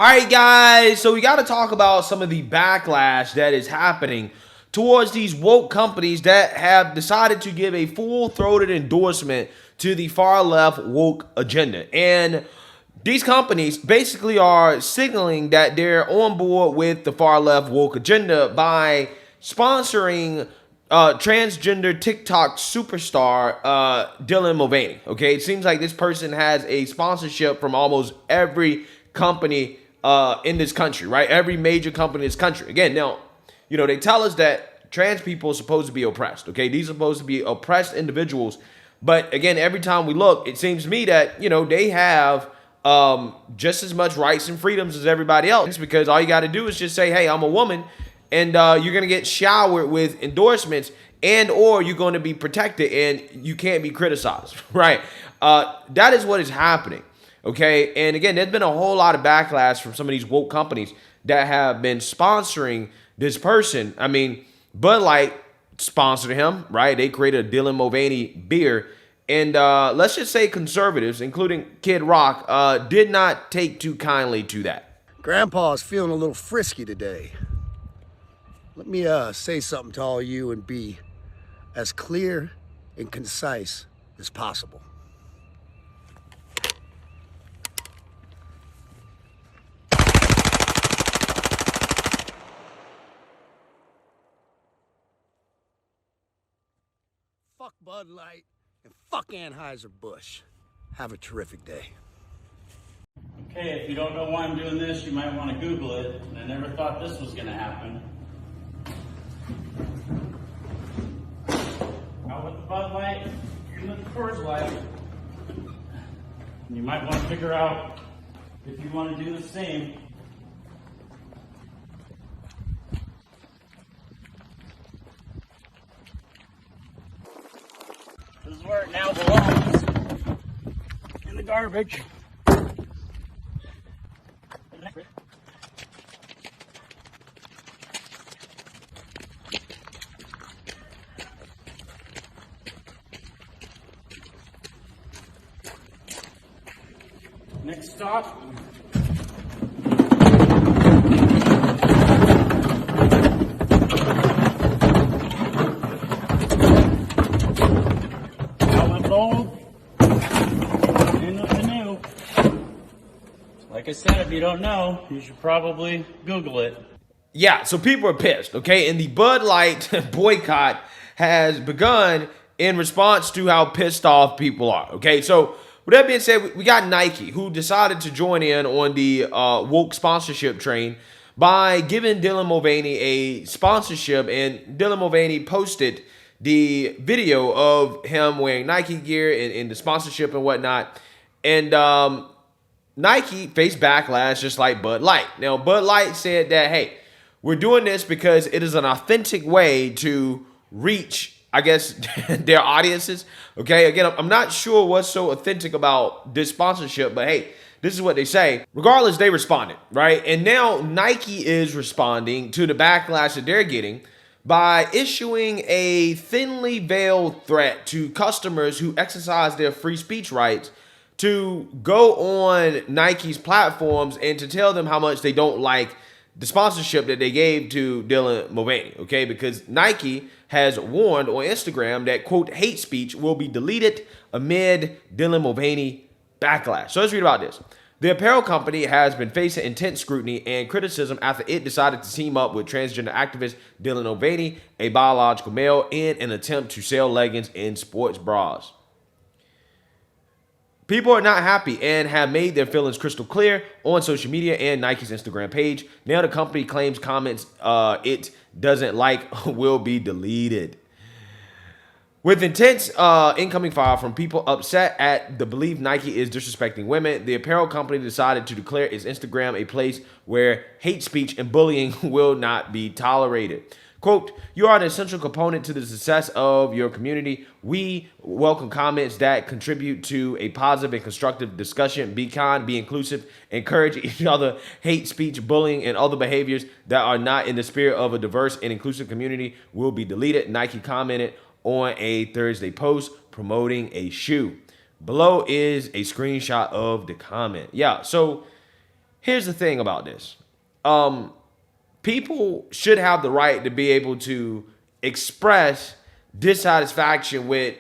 All right, guys, so we got to talk about some of the backlash that is happening towards these woke companies that have decided to give a full-throated endorsement to the far-left woke agenda. And these companies basically are signaling that they're on board with the far-left woke agenda by sponsoring transgender TikTok superstar Dylan Mulvaney. Okay, it seems like this person has a sponsorship from almost every company in this country, right? Every major company in this country. Again, now, they tell us that trans people are supposed to be oppressed, okay? These are supposed to be oppressed individuals. But again, every time we look, it seems to me that, they have just as much rights and freedoms as everybody else, because all you got to do is just say, hey, I'm a woman, and you're going to get showered with endorsements, and or you're going to be protected and you can't be criticized, right? That is what is happening. Okay, and again, there's been a whole lot of backlash from some of these woke companies that have been sponsoring this person. I mean, Bud Light sponsored him, right? They created a Dylan Mulvaney beer. And let's just say conservatives, including Kid Rock, did not take too kindly to that. Grandpa's feeling a little frisky today. Let me say something to all you and be as clear and concise as possible. Fuck Bud Light and fuck Anheuser-Busch. Have a terrific day. Okay, if you don't know why I'm doing this, you might want to Google it. And I never thought this was going to happen. Out with the Bud Light, in with the Coors Light. And you might want to figure out if you want to do the same. This is where it now belongs. In the garbage. Next stop. Old, in with the new. Like I said, if you don't know, you should probably Google it. Yeah, so people are pissed, okay? And the Bud Light boycott has begun in response to how pissed off people are, okay? So with that being said, we got Nike, who decided to join in on the woke sponsorship train by giving Dylan Mulvaney a sponsorship, and Dylan Mulvaney posted the video of him wearing Nike gear and the sponsorship and whatnot. And Nike faced backlash just like Bud Light. Now, Bud Light said that, hey, we're doing this because it is an authentic way to reach, I guess, their audiences. Okay, again, I'm not sure what's so authentic about this sponsorship, but hey, this is what they say. Regardless, they responded, right? And now Nike is responding to the backlash that they're getting by issuing a thinly veiled threat to customers who exercise their free speech rights to go on Nike's platforms and to tell them how much they don't like the sponsorship that they gave to Dylan Mulvaney, okay? Because Nike has warned on Instagram that, quote, hate speech will be deleted amid Dylan Mulvaney backlash. So let's read about this. The apparel company has been facing intense scrutiny and criticism after it decided to team up with transgender activist Dylan Mulvaney, a biological male, in an attempt to sell leggings and sports bras. People are not happy and have made their feelings crystal clear on social media and Nike's Instagram page. Now the company claims comments it doesn't like will be deleted. With intense incoming fire from people upset at the belief Nike is disrespecting women, the apparel company decided to declare its Instagram a place where hate speech and bullying will not be tolerated. Quote, you are an essential component to the success of your community. We welcome comments that contribute to a positive and constructive discussion. Be kind, be inclusive, encourage each other. Hate speech, bullying, and other behaviors that are not in the spirit of a diverse and inclusive community will be deleted. Nike commented on a Thursday post promoting a shoe. Below is a screenshot of the comment. Yeah, so here's the thing about this. People should have the right to be able to express dissatisfaction with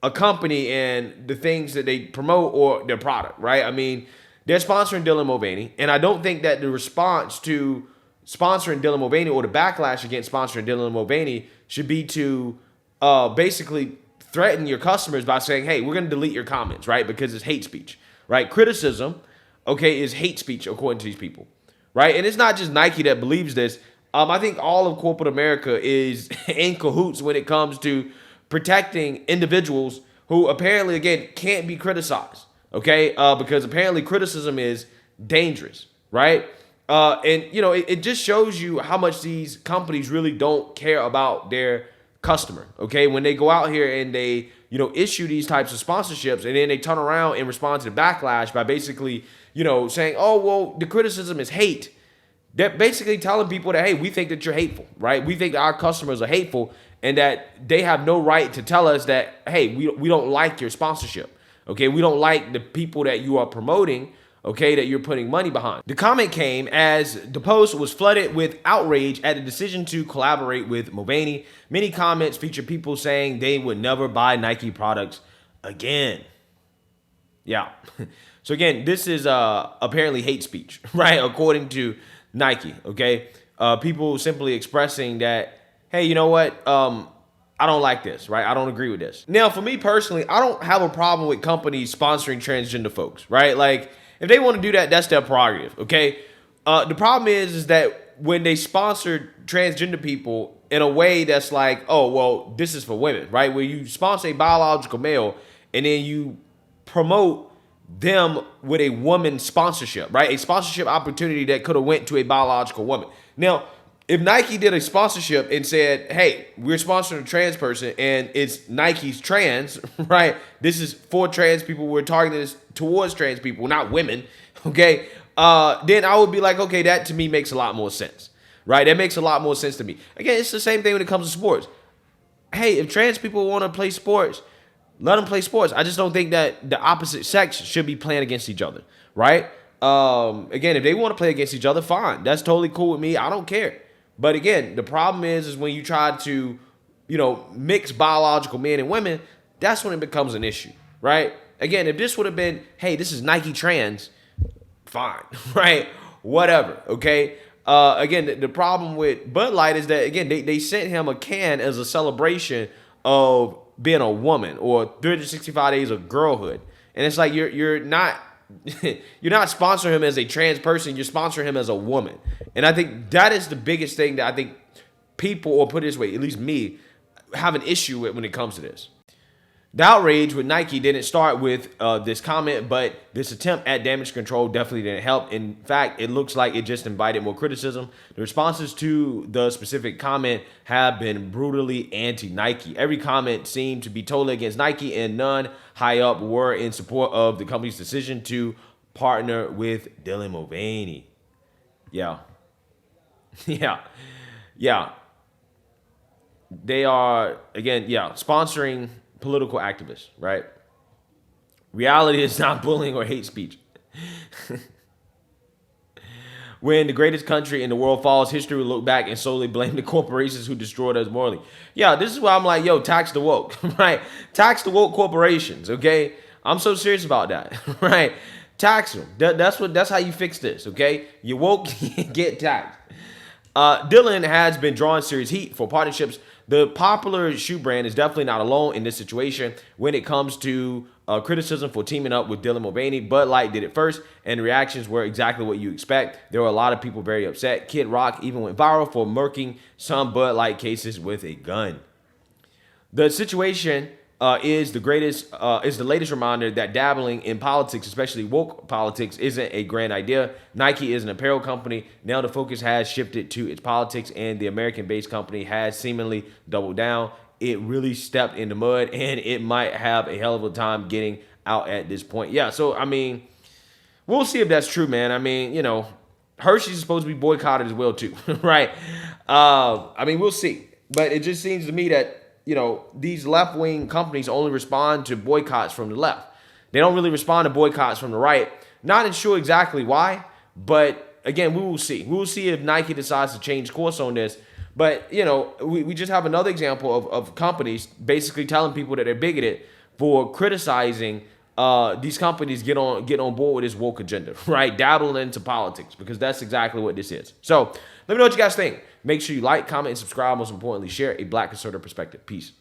a company and the things that they promote or their product, right? I mean, they're sponsoring Dylan Mulvaney, and I don't think that the response to sponsoring Dylan Mulvaney or the backlash against sponsoring Dylan Mulvaney should be to basically threaten your customers by saying, hey, we're going to delete your comments, right? Because it's hate speech, right? Criticism, okay, is hate speech according to these people, right? And it's not just Nike that believes this. I think all of corporate America is in cahoots when it comes to protecting individuals who apparently, again, can't be criticized, okay? Because apparently criticism is dangerous, right? And, you know, it just shows you how much these companies really don't care about their customer, okay? When they go out here and they, you know, issue these types of sponsorships and then they turn around and respond to the backlash by basically, you know, saying, oh, well, the criticism is hate. They're basically telling people that, hey, we think that you're hateful, right? We think that our customers are hateful and that they have no right to tell us that, hey, we don't like your sponsorship, okay? We don't like the people that you are promoting, okay, that you're putting money behind. The comment came as the post was flooded with outrage at the decision to collaborate with Mulvaney. Many comments feature people saying they would never buy Nike products again. Yeah. So again, this is apparently hate speech, right? According to Nike, okay? People simply expressing that, hey, you know what? I don't like this, right? I don't agree with this. Now, for me personally, I don't have a problem with companies sponsoring transgender folks, right? Like, if they want to do that, that's their prerogative, okay? The problem is that when they sponsor transgender people in a way that's like, oh, well, this is for women, right? Where you sponsor a biological male and then you promote them with a woman sponsorship, right? A sponsorship opportunity that could have went to a biological woman. Now, if Nike did a sponsorship and said, hey, we're sponsoring a trans person and it's Nike's trans, right? This is for trans people. We're targeting this towards trans people, not women, okay? Then I would be like, okay, that to me makes a lot more sense, right? That makes a lot more sense to me. Again, it's the same thing when it comes to sports. Hey, if trans people want to play sports, let them play sports. I just don't think that the opposite sex should be playing against each other, right? Again, if they want to play against each other, fine. That's totally cool with me. I don't care. But again, the problem is when you try to, you know, mix biological men and women, that's when it becomes an issue, right? Again, if this would have been, hey, this is Nike trans, fine, right? Whatever, okay? Again, the problem with Bud Light is that, again, they sent him a can as a celebration of being a woman or 365 days of girlhood. And it's like you're not you're not sponsoring him as a trans person, you're sponsoring him as a woman. And I think that is the biggest thing that I think people, or put it this way, at least me, have an issue with when it comes to this. The outrage with Nike didn't start with this comment, but this attempt at damage control definitely didn't help. In fact, it looks like it just invited more criticism. The responses to the specific comment have been brutally anti-Nike. Every comment seemed to be totally against Nike, and none high up were in support of the company's decision to partner with Dylan Mulvaney. Yeah. Yeah. They are, again, sponsoring political activists, right? Reality is not bullying or hate speech. When the greatest country in the world falls, history will look back and solely blame the corporations who destroyed us morally. Yeah, this is why I'm like, yo, tax the woke, right? Tax the woke corporations, okay? I'm so serious about that, right? Tax them. That's how you fix this, okay? You woke, get taxed. Dylan has been drawing serious heat for partnerships. The popular shoe brand is definitely not alone in this situation when it comes to criticism for teaming up with Dylan Mulvaney. Bud Light did it first, and the reactions were exactly what you expect. There were a lot of people very upset. Kid Rock even went viral for murking some Bud Light cases with a gun. The situation is the latest reminder that dabbling in politics, especially woke politics, isn't a grand idea. Nike is an apparel company. Now the focus has shifted to its politics, and the American-based company has seemingly doubled down. It really stepped in the mud, and it might have a hell of a time getting out at this point. Yeah, so, I mean, we'll see if that's true, man. I mean, you know, Hershey's supposed to be boycotted as well, too, right? I mean, we'll see. But it just seems to me that, you know, these left-wing companies only respond to boycotts from the left. They don't really respond to boycotts from the right. Not sure exactly why, But again, we will see. We will see if Nike decides to change course on this. But, you know, we just have another example of companies basically telling people that they're bigoted for criticizing these companies get on board with this woke agenda, right? Dabbling into politics, because that's exactly what this is. So let me know what you guys think. Make sure you like, comment, and subscribe. Most importantly, share a Black conservative perspective. Peace.